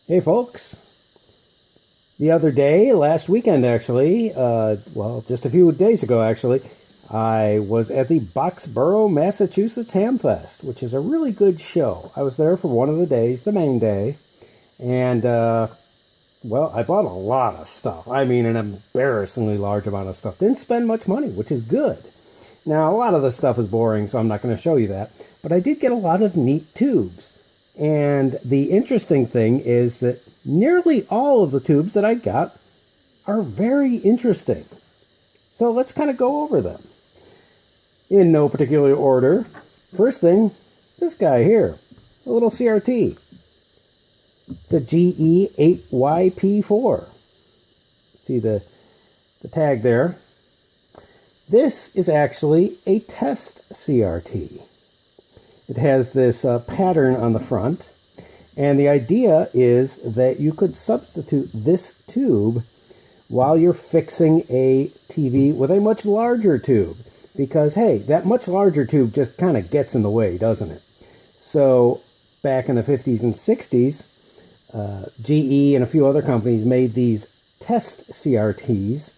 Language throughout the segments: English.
Hey folks, the other day, last weekend actually, well, just a few days ago actually, I was at the Boxboro, Massachusetts Hamfest, which is a really good show. I was there for one of the days, the main day, and, well, I bought a lot of stuff. I mean, an embarrassingly large amount of stuff. Didn't spend much money, which is good. Now, a lot of the stuff is boring, so I'm not going to show you that, but I did get a lot of neat tubes. And the interesting thing is that nearly all of the tubes that I got are very interesting. So let's kind of go over them. In no particular order. First thing, this guy here, a little CRT. It's a GE8YP4. See the tag there? This is actually a test CRT. It has this pattern on the front, and the idea is that you could substitute this tube while you're fixing a TV with a much larger tube, because hey, that much larger tube just kind of gets in the way, doesn't it? So back in the 50s and 60s, GE and a few other companies made these test CRTs,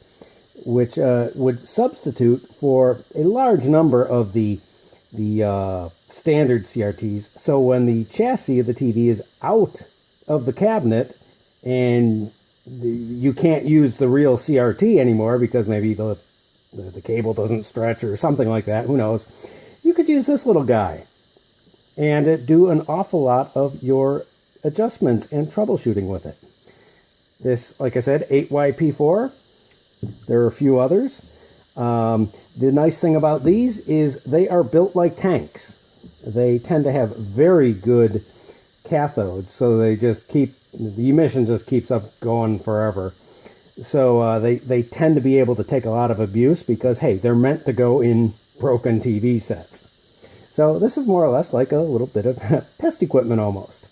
which would substitute for a large number of the standard CRTs. So when the chassis of the TV is out of the cabinet and you can't use the real CRT anymore because maybe the cable doesn't stretch or something like that, who knows, you could use this little guy and do an awful lot of your adjustments and troubleshooting with it. This, like I said, 8YP4. There are a few others. The nice thing about these is they are built like tanks. They tend to have very good cathodes, so they just keep, the emission just keeps up going forever. So they tend to be able to take a lot of abuse because, hey, they're meant to go in broken TV sets. So this is more or less like a little bit of test equipment almost.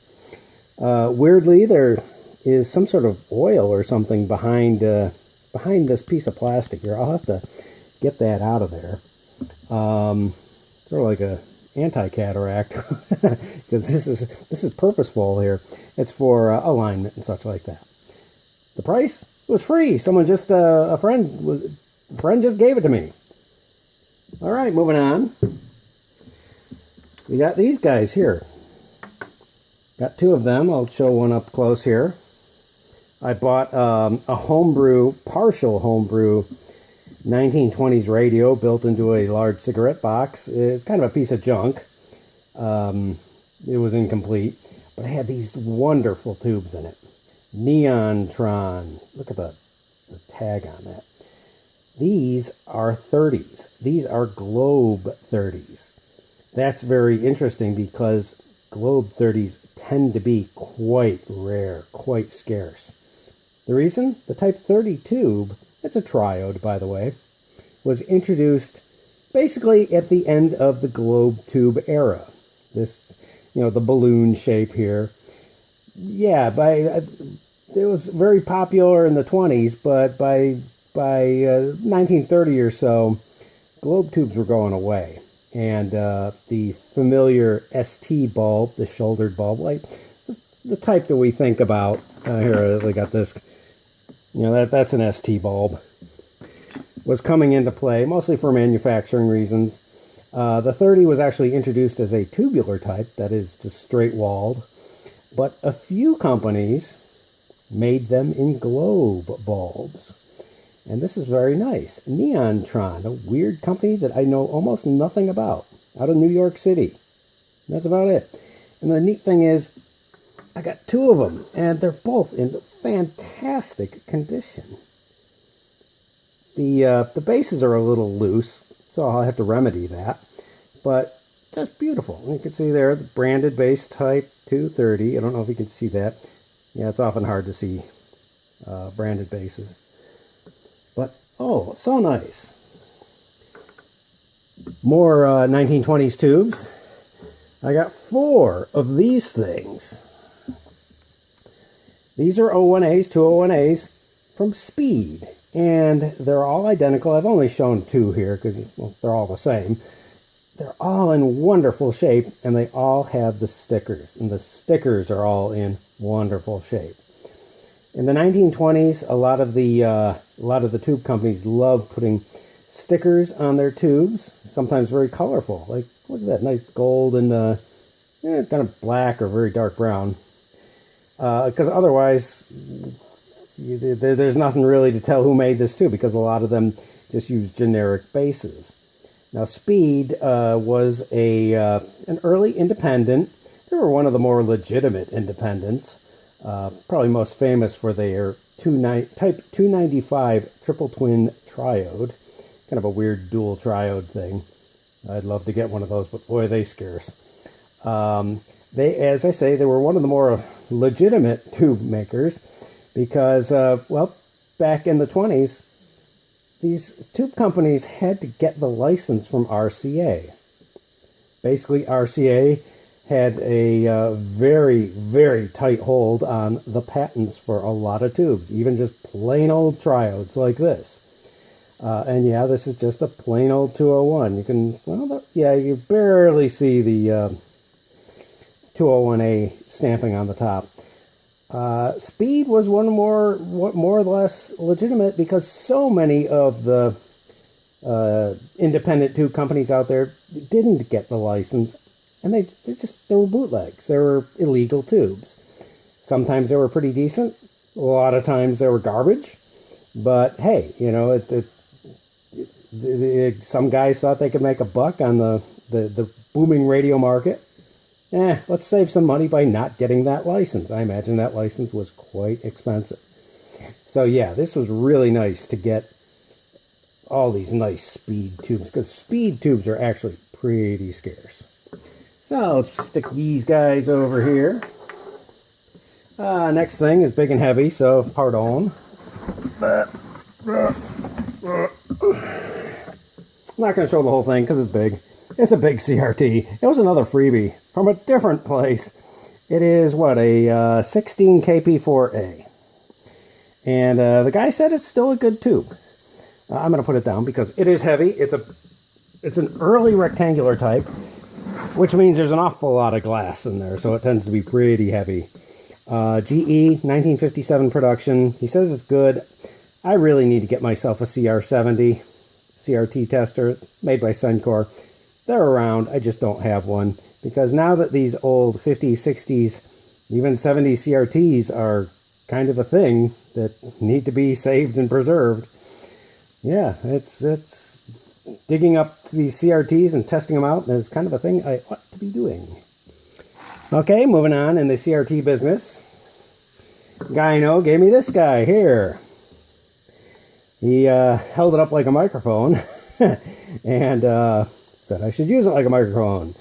Weirdly, there is some sort of oil or something behind this piece of plastic here. I'll have to get that out of there. Sort of like a anti-cataract because this is purposeful here. It's for alignment and such like that. The price was free. Someone just a friend just gave it to me. All right, moving on. We got these guys here. Got two of them. I'll show one up close here. I bought a partial homebrew 1920s radio built into a large cigarette box. It's kind of a piece of junk. It was incomplete, but it had these wonderful tubes in it. Neontron. Look at the tag on that. These are 30s. These are Globe 30s. That's very interesting because Globe 30s tend to be quite rare, quite scarce. The reason? The Type 30 tube, it's a triode, by the way, was introduced basically at the end of the Globe tube era. This, the balloon shape here. Yeah, it was very popular in the 20s, but by 1930 or so, Globe tubes were going away. And the familiar ST bulb, the shouldered bulb, like the type that we think about, here they got this, that's an ST bulb, was coming into play, mostly for manufacturing reasons. The 30 was actually introduced as a tubular type, that is just straight-walled, but a few companies made them in globe bulbs. And this is very nice. Neontron, a weird company that I know almost nothing about, out of New York City. That's about it. And the neat thing is, I got two of them, and they're both in fantastic condition. The bases are a little loose, so I'll have to remedy that. But just beautiful. And you can see there, the branded base type 230. I don't know if you can see that. Yeah, it's often hard to see branded bases. But, oh, so nice. More 1920s tubes. I got 4 of these things. These are 01As, 201As from Speed. And they're all identical. I've only shown 2 here because they're all the same. they're all in wonderful shape, and they all have the stickers, and the stickers are all in wonderful shape. In the 1920s, a lot of the tube companies loved putting stickers on their tubes, sometimes very colorful. Like, look at that nice gold and it's kind of black or very dark brown. Because otherwise, there's nothing really to tell who made this tube, because a lot of them just use generic bases. Now, Speed was an early independent. They were one of the more legitimate independents. Probably most famous for their Type 295 triple twin triode. Kind of a weird dual triode thing. I'd love to get one of those, but boy, are they scarce. As I say, they were one of the more legitimate tube makers because, back in the 20s, these tube companies had to get the license from RCA. Basically, RCA had a very, very tight hold on the patents for a lot of tubes, even just plain old triodes like this. And yeah, this is just a plain old 201. You can, you barely see the 201A stamping on the top. Speed was one more or less legitimate because so many of the independent tube companies out there didn't get the license, and they were bootlegs. They were illegal tubes. Sometimes they were pretty decent. A lot of times they were garbage. But hey, some guys thought they could make a buck on the booming radio market. Let's save some money by not getting that license. I imagine that license was quite expensive. So yeah, this was really nice to get all these nice Speed tubes, because Speed tubes are actually pretty scarce. So let's stick these guys over here. Next thing is big and heavy, so pardon. I'm not going to show the whole thing because it's big. It's a big CRT. It was another freebie from a different place. It is, a 16 KP4A. And the guy said it's still a good tube. I'm going to put it down because it is heavy. It's an early rectangular type, which means there's an awful lot of glass in there, so it tends to be pretty heavy. GE, 1957 production. He says it's good. I really need to get myself a CR70 CRT tester made by Suncor. They're around, I just don't have one, because now that these old 50s, 60s, even 70s CRTs are kind of a thing that need to be saved and preserved, yeah, it's digging up these CRTs and testing them out is kind of a thing I ought to be doing. Okay, moving on in the CRT business. Guy I know gave me this guy here. He held it up like a microphone and said I should use it like a microphone.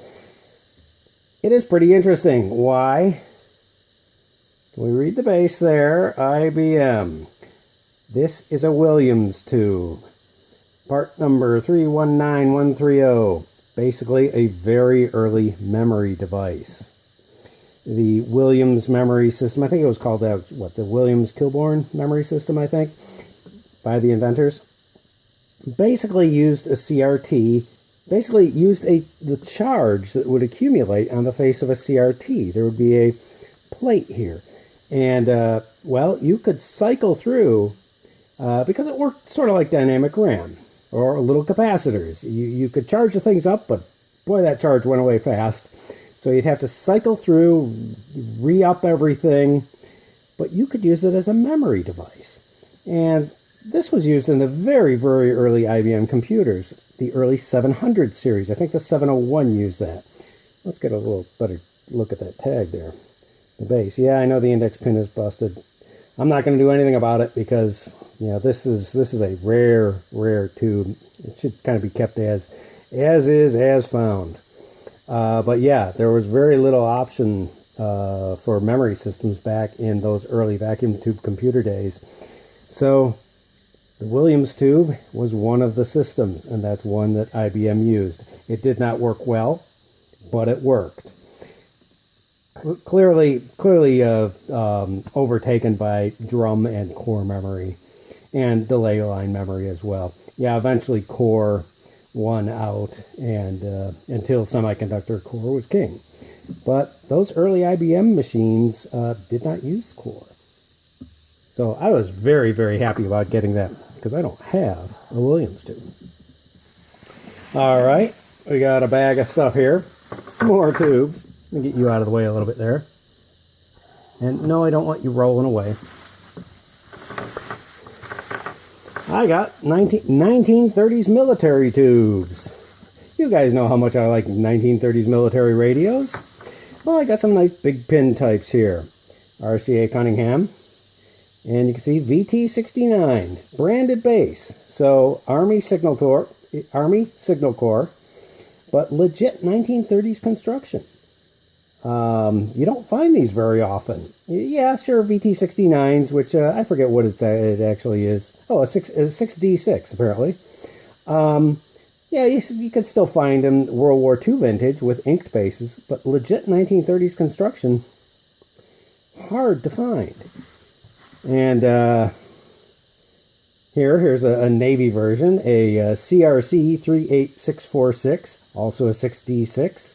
It is pretty interesting. Why? Can we read the base there? IBM. This is a Williams tube. Part number 319130. Basically a very early memory device. The Williams memory system, I think it was called the Williams Kilbourne memory system, I think, by the inventors. Basically used a CRT, the charge that would accumulate on the face of a CRT. There would be a plate here. And, you could cycle through, because it worked sort of like dynamic RAM, or little capacitors. You could charge the things up, but boy, that charge went away fast. So you'd have to cycle through, re-up everything, but you could use it as a memory device. And this was used in the very, very early IBM computers, the early 700 series. I think the 701 used that. Let's get a little better look at that tag there. The base. Yeah, I know the index pin is busted. I'm not going to do anything about it because, this is a rare tube. It should kind of be kept as is, as found. But yeah, there was very little option for memory systems back in those early vacuum tube computer days. So the Williams tube was one of the systems, and that's one that IBM used. It did not work well, but it worked. Clearly overtaken by drum and core memory and delay line memory as well. Yeah, eventually core won out, and until semiconductor core was king. But those early IBM machines did not use core. So I was very, very happy about getting that because I don't have a Williams tube. All right, we got a bag of stuff here. More tubes. Let me get you out of the way a little bit there. And no, I don't want you rolling away. I got 1930s military tubes. You guys know how much I like 1930s military radios. Well, I got some nice big pin types here. RCA Cunningham. And you can see VT69, branded base. So Army Signal Corps, but legit 1930s construction. You don't find these very often. Yeah, sure, VT69s, which I forget what it actually is. Oh, a 6D6, apparently. Yeah, you could still find them World War II vintage with inked bases, but legit 1930s construction, hard to find. And here's a Navy version, a CRC 38646, also a 6D6.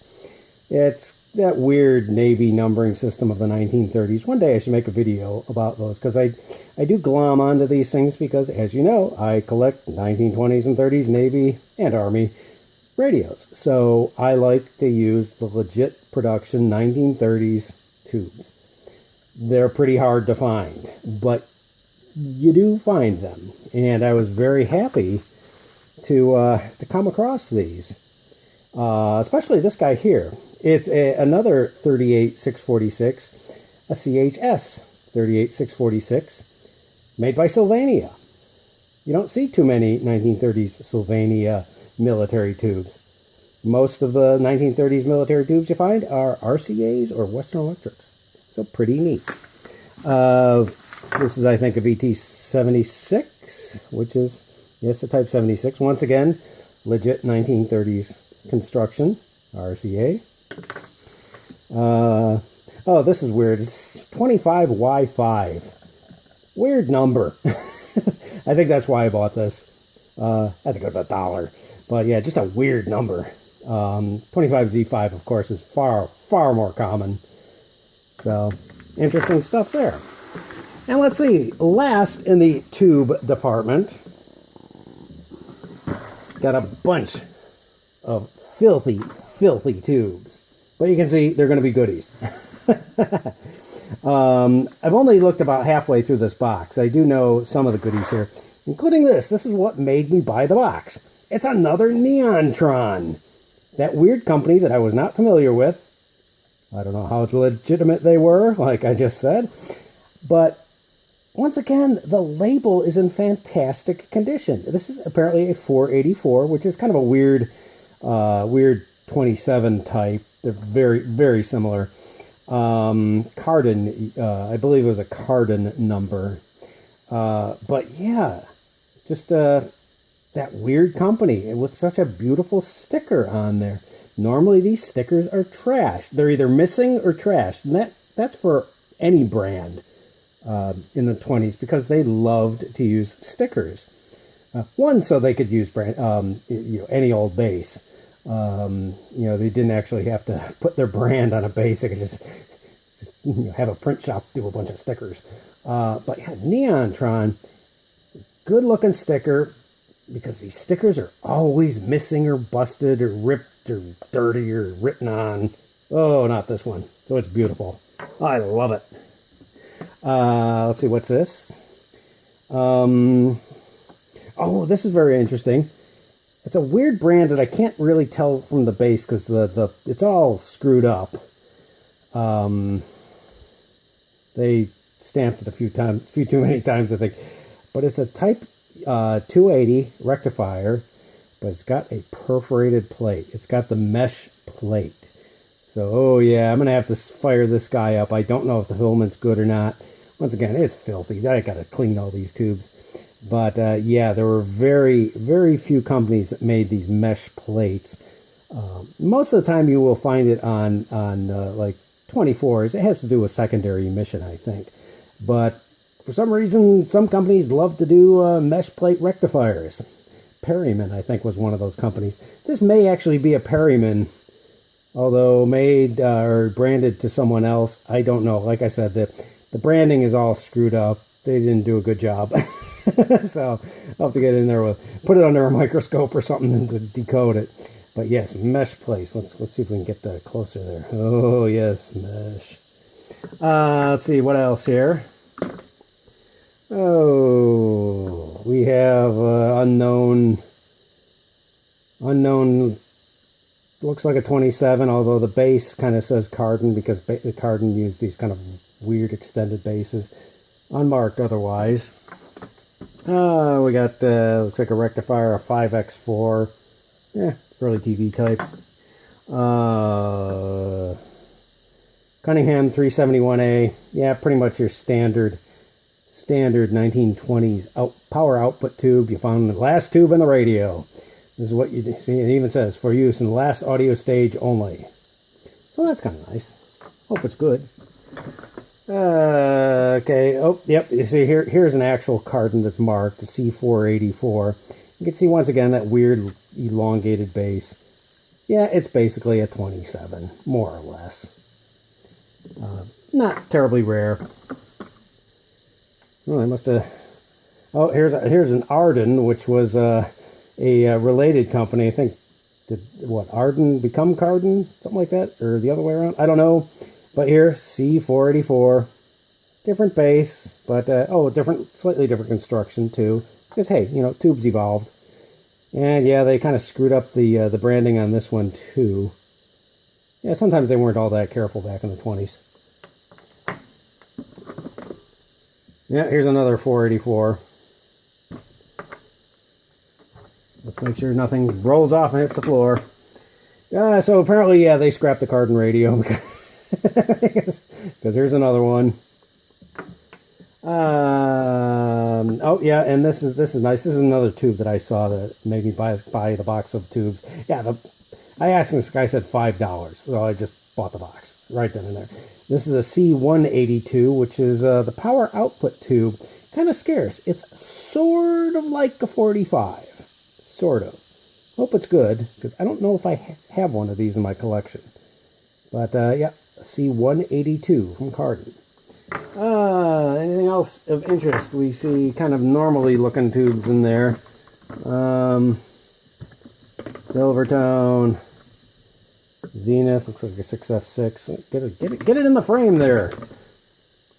It's that weird Navy numbering system of the 1930s. One day I should make a video about those, because I do glom onto these things because, as you know, I collect 1920s and 30s Navy and Army radios. So I like to use the legit production 1930s tubes. They're pretty hard to find, but you do find them. And I was very happy to come across these, especially this guy here. It's another 38646, a CHS 38646, made by Sylvania. You don't see too many 1930s Sylvania military tubes. Most of the 1930s military tubes you find are RCAs or Western Electrics. So pretty neat. This is, I think, a VT76, which is, yes, a Type 76. Once again, legit 1930s construction, RCA. Oh, this is weird. It's 25Y5. Weird number. I think that's why I bought this. I think it was $1. But yeah, just a weird number. 25Z5, of course, is far, far more common. So, interesting stuff there. And let's see, last in the tube department, got a bunch of filthy, filthy tubes. But you can see they're going to be goodies. I've only looked about halfway through this box. I do know some of the goodies here, including this. This is what made me buy the box. It's another Neontron. That weird company that I was not familiar with. I don't know how legitimate they were, like I just said. But once again, the label is in fantastic condition. This is apparently a 484, which is kind of a weird 27 type. They're very, very similar. Carden, I believe it was a Carden number. But yeah, just that weird company with such a beautiful sticker on there. Normally these stickers are trash. They're either missing or trashed. And that's for any brand in the 20s, because they loved to use stickers. One, so they could use any old base. They didn't actually have to put their brand on a base. They could just have a print shop do a bunch of stickers. But yeah, Neontron, good looking sticker, because these stickers are always missing or busted or ripped or dirty or written on. Oh, not this one. So it's beautiful. I love it. Let's see, what's this? Oh, this is very interesting. It's a weird brand that I can't really tell from the base because it's all screwed up. They stamped it a few too many times, I think. But it's a Type 280 rectifier, but it's got a perforated plate. It's got the mesh plate. So, oh yeah, I'm going to have to fire this guy up. I don't know if the filament's good or not. Once again, it's filthy. I got to clean all these tubes. But yeah, there were very, very few companies that made these mesh plates. Most of the time you will find it on like 24s. It has to do with secondary emission, I think. But for some reason, some companies love to do mesh plate rectifiers. Perryman, I think, was one of those companies. This may actually be a Perryman, although made or branded to someone else. I don't know. Like I said, the branding is all screwed up. They didn't do a good job. So I'll have to get in there put it under a microscope or something to decode it. But yes, mesh place. Let's see if we can get that closer there. Oh yes, mesh. Let's see what else here. Oh, we have unknown. Looks like a 27, although the base kind of says Cardin because the Cardin used these kind of weird extended bases. Unmarked otherwise. We got, looks like a rectifier, a 5x4. Yeah, early TV type. Cunningham 371A. Yeah, pretty much your standard 1920s power output tube. You found the last tube in the radio. This is what you see. It even says for use in the last audio stage only. So that's kind of nice. Hope it's good. Okay. Oh, yep. You see here's an actual Cardin that's marked, the C484. You can see once again that weird elongated base. Yeah, it's basically a 27, more or less. Not terribly rare. Oh, I must have. Oh, here's an Arden, which was a related company. I think did Arden become Cardin, something like that, or the other way around? I don't know. But here, C484, different base, but slightly different construction too. Because hey, tubes evolved, and yeah, they kind of screwed up the branding on this one too. Yeah, sometimes they weren't all that careful back in the 20s. Yeah, here's another 484. Let's make sure nothing rolls off and hits the floor. So apparently, yeah, they scrapped the Cardin radio because here's another one. Oh yeah, and this is nice. This is another tube that I saw that made me buy the box of tubes. Yeah, I asked him. This guy said $5, so I just bought the box right then and there. This is a C182, which is the power output tube. Kind of scarce. It's sort of like a 45. Sort of. Hope it's good, because I don't know if I have one of these in my collection. But, yeah, C182 from Cardin. Anything else of interest? We see kind of normally looking tubes in there. Silvertone. Zenith, looks like a 6F6. Get it in the frame there.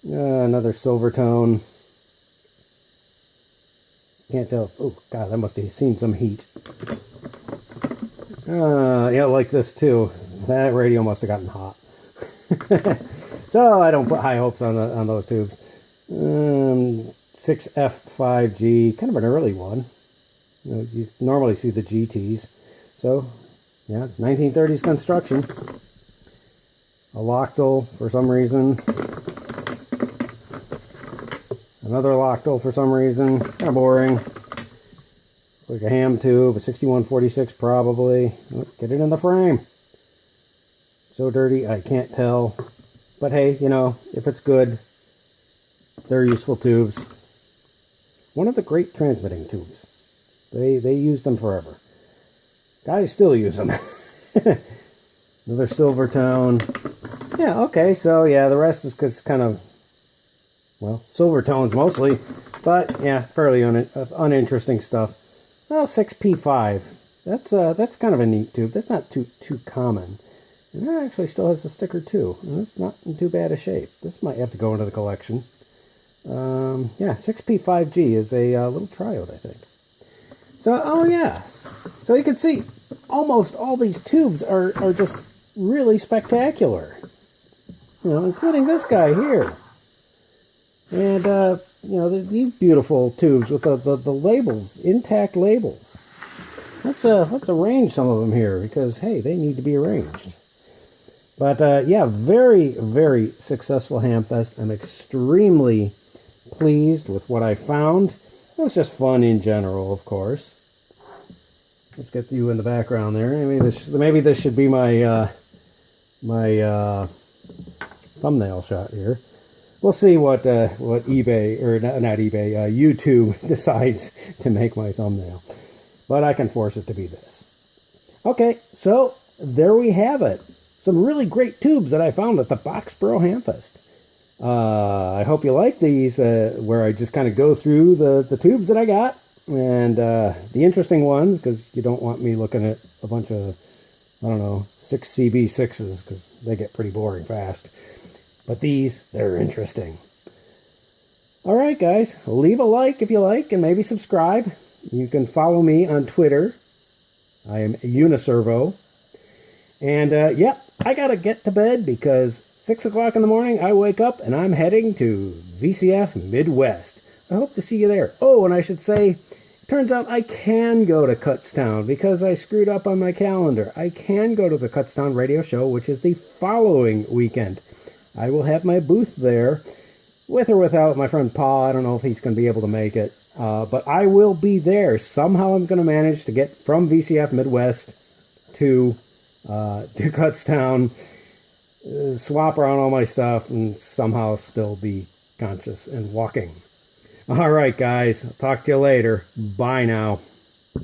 Another Silvertone. Can't tell. Oh, God, that must have seen some heat. Yeah, like this, too. That radio must have gotten hot. So, I don't put high hopes on those tubes. 6F5G, kind of an early one. You normally see the GTs. So, yeah, 1930s construction. A Loctal, for some reason. Another Loctal for some reason. Kind of boring. Like a ham tube, a 6146 probably. Get it in the frame. So dirty, I can't tell. But hey, if it's good, they're useful tubes. One of the great transmitting tubes. They used them forever. Guys still use them. Another Silvertone. Yeah, okay, so yeah, the rest is kind of, well, Silvertones mostly, but yeah, fairly uninteresting stuff. Well, 6P5. That's kind of a neat tube. That's not too common. And that actually still has the sticker too. And it's not in too bad a shape. This might have to go into the collection. Yeah, 6P5G is a little triode, I think. So, oh yeah. So you can see almost all these tubes are just really spectacular. Including this guy here. And, these beautiful tubes with the labels, intact labels. Let's arrange some of them here because, hey, they need to be arranged. But, yeah, very, very successful Hamfest. I'm extremely pleased with what I found. It was just fun in general, of course. Let's get you in the background there. Maybe this should be my thumbnail shot here. We'll see what eBay, or not eBay, YouTube decides to make my thumbnail. but I can force it to be this. Okay, so there we have it. Some really great tubes that I found at the Boxboro Hamfest. I hope you like these, where I just kind of go through the tubes that I got, and the interesting ones, because you don't want me looking at a bunch of, I don't know, 6 CB6s, because they get pretty boring fast. But these, they're interesting. Alright guys, leave a like if you like, and maybe subscribe. You can follow me on Twitter. I am Uniservo. And yep, I gotta get to bed because 6 o'clock in the morning I wake up and I'm heading to VCF Midwest. I hope to see you there. Oh, and I should say, turns out I can go to Kutztown because I screwed up on my calendar. I can go to the Kutztown radio show, which is the following weekend. I will have my booth there, with or without my friend Paul. I don't know if he's going to be able to make it, but I will be there. Somehow I'm going to manage to get from VCF Midwest to Kutztown, swap around all my stuff, and somehow still be conscious and walking. All right, guys. I'll talk to you later. Bye now.